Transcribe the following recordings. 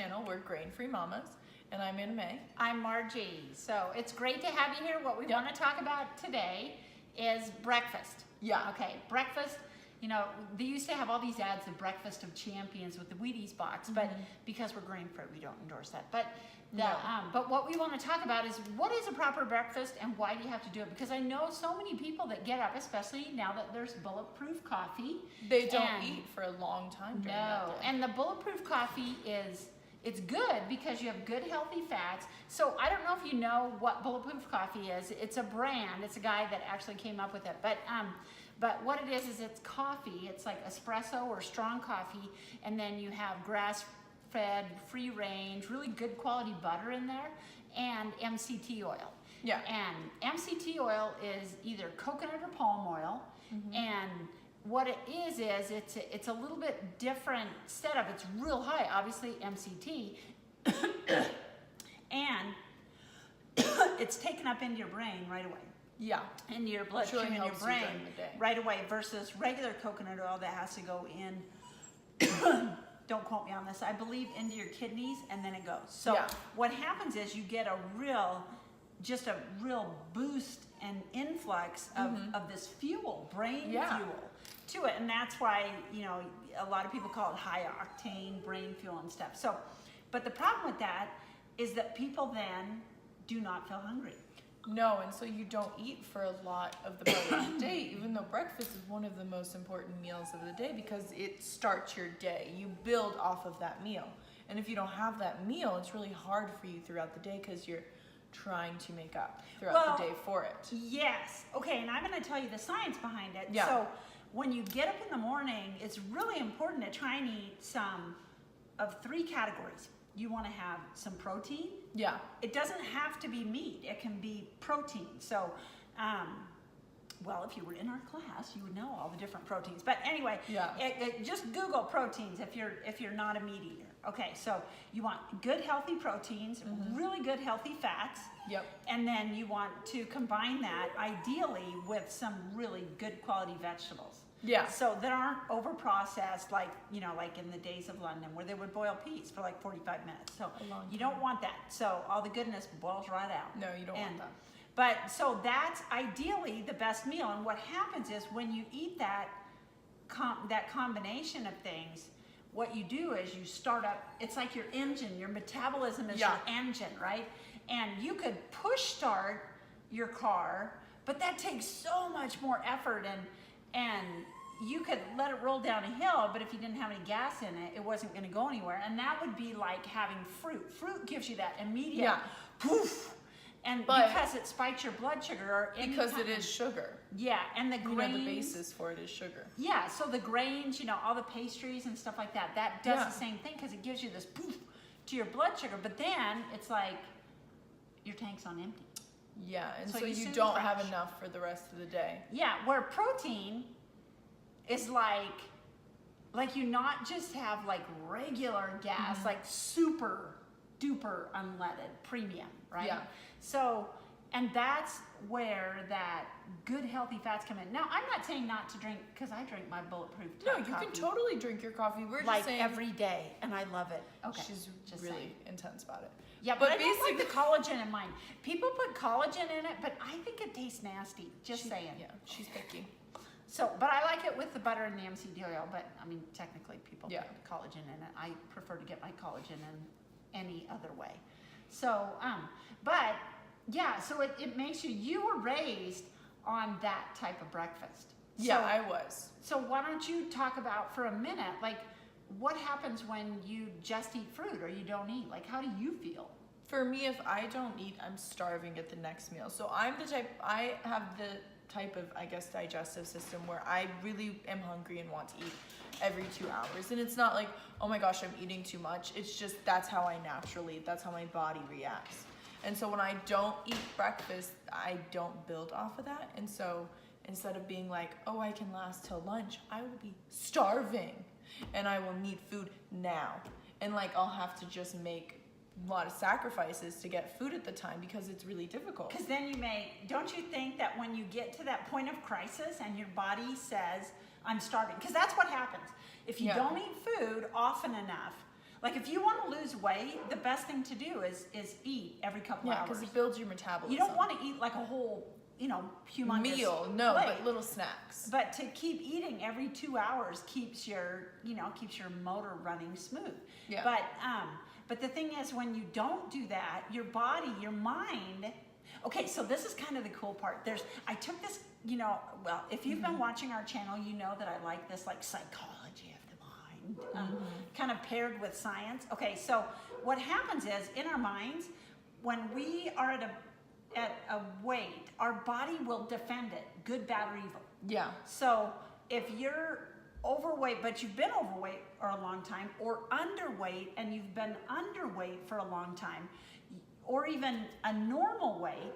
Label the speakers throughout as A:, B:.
A: channel. We're Grain-Free Mamas, and I'm Anna May.
B: I'm Margie. So it's great to have you here. What we want to talk about today is breakfast.
A: Yeah.
B: Okay, breakfast. You know, they used to have all these ads of breakfast of champions with the Wheaties box, but because we're grain-free, we don't endorse that. But but what we want to talk about is what is a proper breakfast and why do you have to do it? Because I know so many people that get up, especially now that there's bulletproof coffee.
A: They don't eat for a long time during that day.
B: And the bulletproof coffee it's good because you have good healthy fats. So I don't know if you know what bulletproof coffee is. It's a brand. It's a guy that actually came up with it. But what it is it's coffee. It's like espresso or strong coffee, and then you have grass-fed, free-range, really good quality butter in there, and MCT oil.
A: Yeah.
B: And MCT oil is either coconut or palm oil, and what it is it's a little bit different setup. It's real high, obviously MCT, and it's taken up into your brain right away.
A: Yeah.
B: Into your bloodstream,
A: really
B: in your
A: helps you
B: brain
A: during the day.
B: right away versus regular coconut oil that has to go in, don't quote me on this, I believe into your kidneys and then it goes. So what happens is you get a real boost and influx of this fuel, brain fuel to it. And that's why, you know, a lot of people call it high octane brain fuel and stuff. So, but the problem with that is that people then do not feel hungry.
A: No, and so you don't eat for a lot of the part of the day, even though breakfast is one of the most important meals of the day because it starts your day. You build off of that meal. And if you don't have that meal, it's really hard for you throughout the day because you're trying to make up throughout the day for it.
B: Yes. Okay, and I'm going to tell you the science behind it.
A: Yeah.
B: So when you get up in the morning, it's really important to try and eat some of 3 categories. You want to have some protein.
A: Yeah.
B: It doesn't have to be meat. It can be protein. So, well, if you were in our class, you would know all the different proteins. But anyway, just Google proteins if you're not a meat eater. Okay, so you want good healthy proteins, really good healthy fats.
A: Yep.
B: And then you want to combine that ideally with some really good quality vegetables.
A: Yeah.
B: So that aren't over processed like, you know, like in the days of London where they would boil peas for like 45 minutes. So you don't want that. So all the goodness boils right out.
A: No, you don't want that.
B: But so that's ideally the best meal. And what happens is when you eat that combination of things, what you do is you start up, it's like your engine, your metabolism is your engine, right? And you could push start your car, but that takes so much more effort and you could let it roll down a hill, but if you didn't have any gas in it, it wasn't going to go anywhere. And that would be like having fruit. Fruit gives you that immediate poof. And because it spikes your blood sugar or
A: because it is sugar.
B: Yeah, and the grains.
A: You know, the basis for it is sugar.
B: Yeah, so the grains, you know, all the pastries and stuff like that, that does the same thing because it gives you this poof to your blood sugar. But then it's like your tank's on empty.
A: Yeah, and so you don't have enough for the rest of the day. Yeah,
B: where protein is like you not just have like regular gas, like super duper unleaded premium, right?
A: Yeah.
B: So, and that's where that good healthy fats come in. Now, I'm not saying not to drink because I drink my bulletproof coffee.
A: Can totally drink your coffee. We're
B: like
A: just saying
B: every day, and I love it. Okay,
A: she's just really intense about it.
B: Yeah, but I don't like the collagen in mine. People put collagen in it, but I think it tastes nasty. Just saying.
A: Yeah, she's picky.
B: So, but I like it with the butter and the MCT oil. But I mean, technically, people put collagen in it. I prefer to get my collagen in any other way. So, but yeah, so it makes you were raised on that type of breakfast.
A: Yeah, I was.
B: So why don't you talk about for a minute, like what happens when you just eat fruit or you don't eat? Like, how do you feel?
A: For me, if I don't eat, I'm starving at the next meal. So I have the type of, I guess, digestive system where I really am hungry and want to eat every 2 hours. And it's not like, oh my gosh, I'm eating too much. It's just, that's how that's how my body reacts. And so when I don't eat breakfast, I don't build off of that. And so instead of being like, oh, I can last till lunch, I will be starving and I will need food now. And like, I'll have to just make a lot of sacrifices to get food at the time because it's really difficult.
B: Because then don't you think that when you get to that point of crisis and your body says, I'm starving, because that's what happens. If you don't eat food often enough, Like if you want to lose weight, the best thing to do is eat every couple
A: Yeah,
B: hours.
A: because it builds your metabolism.
B: You don't want to eat like a whole, humongous
A: meal. No,
B: plate.
A: but little snacks.
B: But to keep eating every 2 hours keeps your motor running smooth.
A: Yeah.
B: But the thing is, when you don't do that, your body, your mind. Okay, so this is kind of the cool part. I took this, well, if you've been watching our channel, you know that I like this like psychology of the mind, kind of paired with science. Okay, so what happens is in our minds, when we are at a weight, our body will defend it, good, bad, or evil.
A: Yeah.
B: So if you're overweight, but you've been overweight for a long time, or underweight and you've been underweight for a long time, or even a normal weight,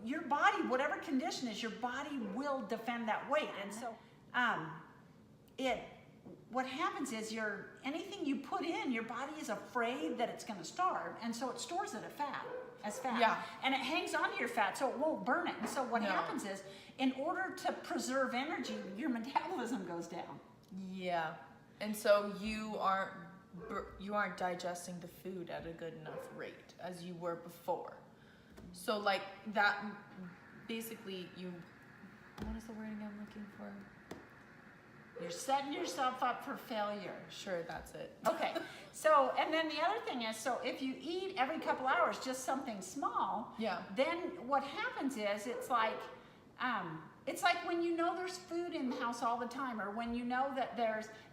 B: your body, whatever condition is, your body will defend that weight. And so what happens is anything you put in, your body is afraid that it's going to starve, and so it stores it as fat.
A: Yeah.
B: And it hangs onto your fat so it won't burn it. And so what happens is, in order to preserve energy, your metabolism goes down.
A: Yeah. And so you aren't digesting the food at a good enough rate as you were before. So like that, basically what is the wording I'm looking for?
B: You're setting yourself up for failure.
A: Sure, that's it.
B: Okay, so, and then the other thing is, so if you eat every couple hours just something small, then what happens is it's like when you know there's food in the house all the time, or when you know that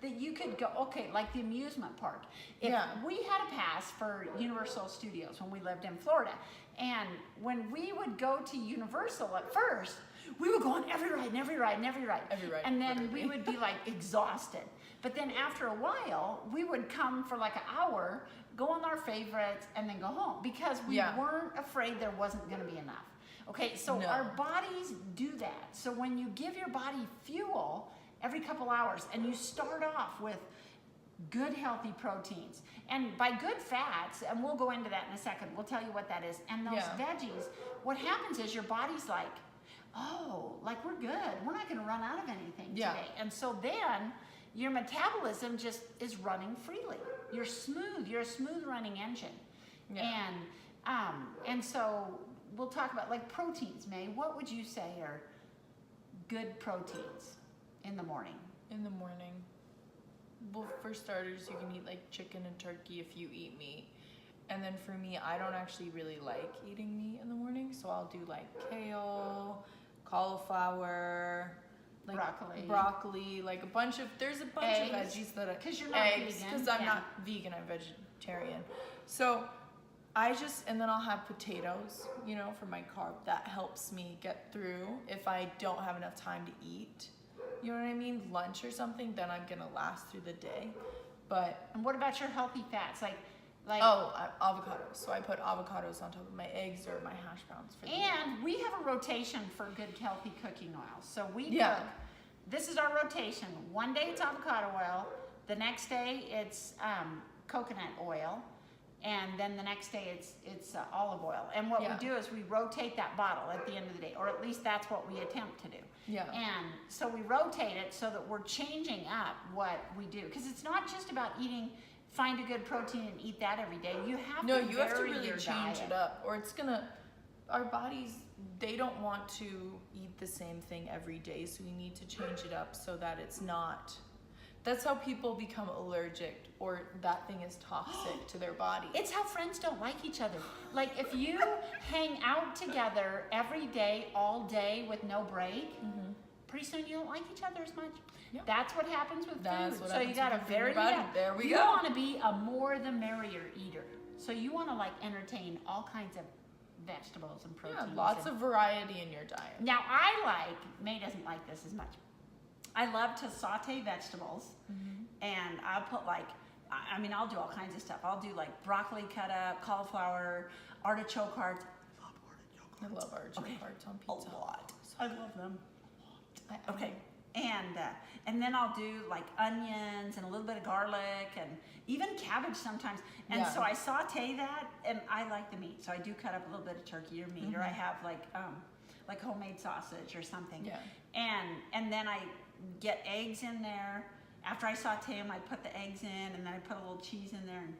B: you could go, okay, like the amusement park. If we had a pass for Universal Studios when we lived in Florida, and when we would go to Universal at first, we would go on every ride. And then we would be like exhausted. But then after a while, we would come for like an hour, go on our favorites, and then go home, because we weren't afraid there wasn't going to be enough. Okay, so our bodies do that. So when you give your body fuel every couple hours, and you start off with good healthy proteins, and by good fats, and we'll go into that in a second, we'll tell you what that is, and those veggies, what happens is your body's like, oh, like we're good, we're not going to run out of anything today. And so then your metabolism just is running freely. You're a smooth running engine. And so we'll talk about like proteins. May, what would you say are good proteins in the morning?
A: In the morning, well, for starters, you can eat like chicken and turkey if you eat meat. And then for me, I don't actually really like eating meat in the morning, so I'll do like kale, cauliflower, like broccoli, like there's a bunch of veggies that
B: because you're not vegan.
A: Because I'm not vegan, I'm vegetarian. So and then I'll have potatoes, for my carb. That helps me get through if I don't have enough time to eat. You know what I mean? Lunch or something, then I'm gonna last through the day.
B: And what about your healthy fats? Like
A: avocados. So I put avocados on top of my eggs or my hash browns.
B: And we have a rotation for good healthy cooking oil. So we cook. This is our rotation. One day it's avocado oil. The next day it's coconut oil. And then the next day it's olive oil. And what we do is we rotate that bottle at the end of the day, or at least that's what we attempt to do.
A: Yeah.
B: And so we rotate it so that we're changing up what we do, because it's not just about find a good protein and eat that every day. You have to
A: really change it up, or our bodies, they don't want to eat the same thing every day, so we need to change it up so that it's not. That's how people become allergic, or that thing is toxic to their body.
B: It's how friends don't like each other. Like if you hang out together every day, all day with no break, pretty soon you don't like each other as much. Yep. That's what happens with food. So you got to vary it up.
A: There we go.
B: You want to be a more the merrier eater. So you want to like entertain all kinds of vegetables and proteins.
A: Yeah, lots of variety in your diet.
B: Now May doesn't like this as much. I love to saute vegetables, and I'll put I'll do all kinds of stuff. I'll do like broccoli cut up, cauliflower, artichoke hearts.
A: I love artichoke hearts on pizza.
B: A lot. I love them. Okay. And then I'll do like onions and a little bit of garlic and even cabbage sometimes. And so I saute that, and I like the meat. So I do cut up a little bit of turkey or meat, or I have like homemade sausage or something.
A: Yeah.
B: And then I get eggs in there. After I saute them, I put the eggs in, and then I put a little cheese in there, and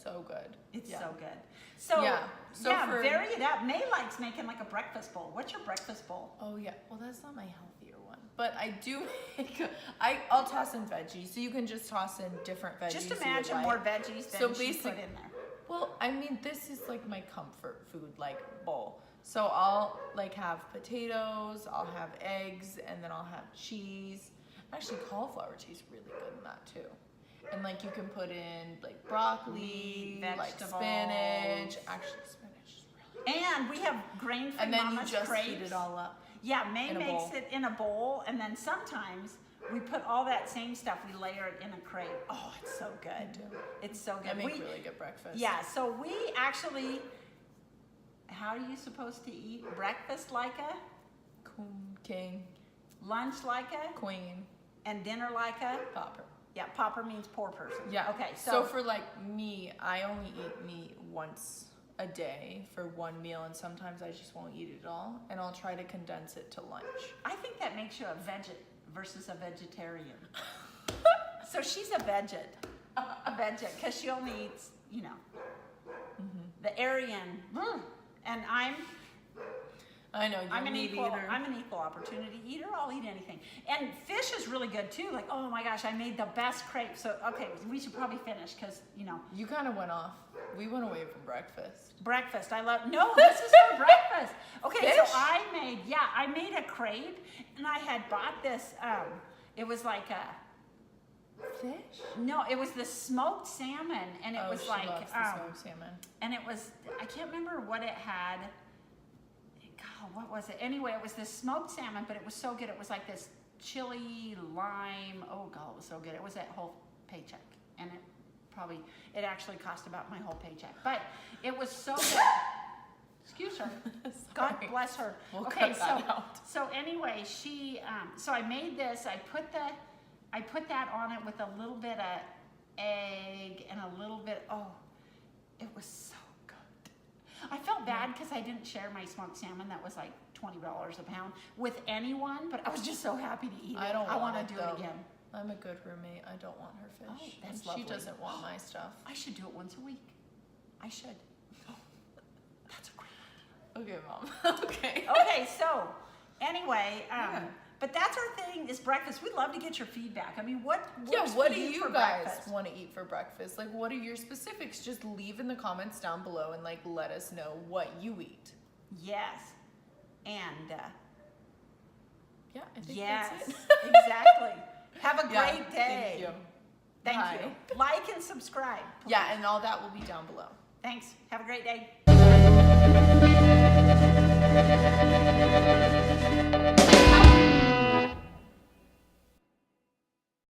A: so good.
B: It's
A: Yeah.
B: so good. So
A: Yeah. So for-
B: vary it up. May likes making like a breakfast bowl. What's your breakfast bowl?
A: Oh yeah, well that's not my healthier one, but I do make. I'll toss in veggies, so you can just toss in different veggies.
B: Just
A: you would
B: imagine
A: like.
B: more veggies than
A: So
B: she put
A: basic-
B: in there.
A: Well, I mean, this is like my comfort food, like bowl. So I'll like have potatoes, I'll have eggs, and then I'll have cheese. Actually, cauliflower tastes really good in that too. And like you can put in like broccoli,
B: Meat,
A: like
B: vegetables.
A: spinach. Actually, spinach is really good.
B: And we have grain-free
A: And then
B: Mama's
A: you just
B: crepes.
A: heat it all up.
B: Yeah, May
A: in a
B: makes
A: bowl.
B: it in a bowl, and then sometimes we put all that same stuff, we layer it in a crepe. Oh, it's so good.
A: I do.
B: It's so
A: I
B: good.
A: make really good breakfast.
B: Yeah, so we actually, how are you supposed to eat? Breakfast like a,
A: King,
B: lunch like a,
A: queen,
B: and dinner like a?
A: popper.
B: Yeah, pauper means poor person.
A: Yeah.
B: Okay,
A: So for like me, I only eat meat once a day for one meal, and sometimes I just won't eat it at all, and I'll try to condense it to lunch.
B: I think that makes you a veget versus a vegetarian. So she's a veget, because she only eats, you know, the Aryan. And
A: I know
B: I'm an
A: meat
B: equal.
A: eater.
B: I'm an equal opportunity eater. I'll eat anything. And fish is really good too. Like, oh my gosh, I made the best crepe. So okay, we should probably finish because you know.
A: You kind of went off. We went away from breakfast.
B: Breakfast. I love. No, this is for breakfast. Okay, so
A: Fish?
B: I made a crepe, and I had bought this. It was like a.
A: Fish?
B: No, it was the smoked salmon, and it was
A: she
B: like,
A: loves the smoked salmon.
B: and it was, I can't remember what it had. God, what was it? Anyway, it was this smoked salmon, but it was so good. It was like this chili lime. Oh God, it was so good. It was that whole paycheck, and it actually cost about my whole paycheck, but it was so good. Excuse her. God
A: Sorry.
B: bless her.
A: We'll
B: Okay,
A: cut that out.
B: so anyway, so I made this. I put that on it with a little bit of egg and a little bit. Oh, it was so good. I felt bad because I didn't share my smoked salmon that was like $20 a pound with anyone, but I was just so happy to eat it. I want to do it again.
A: I'm a good roommate. I don't want her fish.
B: Oh, that's
A: and
B: lovely.
A: she doesn't want my stuff.
B: I should do it once a week. I should. That's a great
A: Okay, Mom. Okay.
B: Okay, so anyway,
A: Yeah.
B: but that's our thing is breakfast. We'd love to get your feedback. I mean, what
A: Yeah,
B: works
A: what
B: for
A: do you
B: for
A: guys
B: breakfast?
A: want to eat for breakfast? Like, what are your specifics? Just leave in the comments down below and like let us know what you eat.
B: Yes, and
A: Yeah, I think
B: yes,
A: that's it.
B: exactly. Have a
A: Yeah,
B: great day.
A: Thank you.
B: Thank
A: Bye.
B: you. Like and subscribe.
A: Yeah, and all that will be down below.
B: Thanks. Have a great day.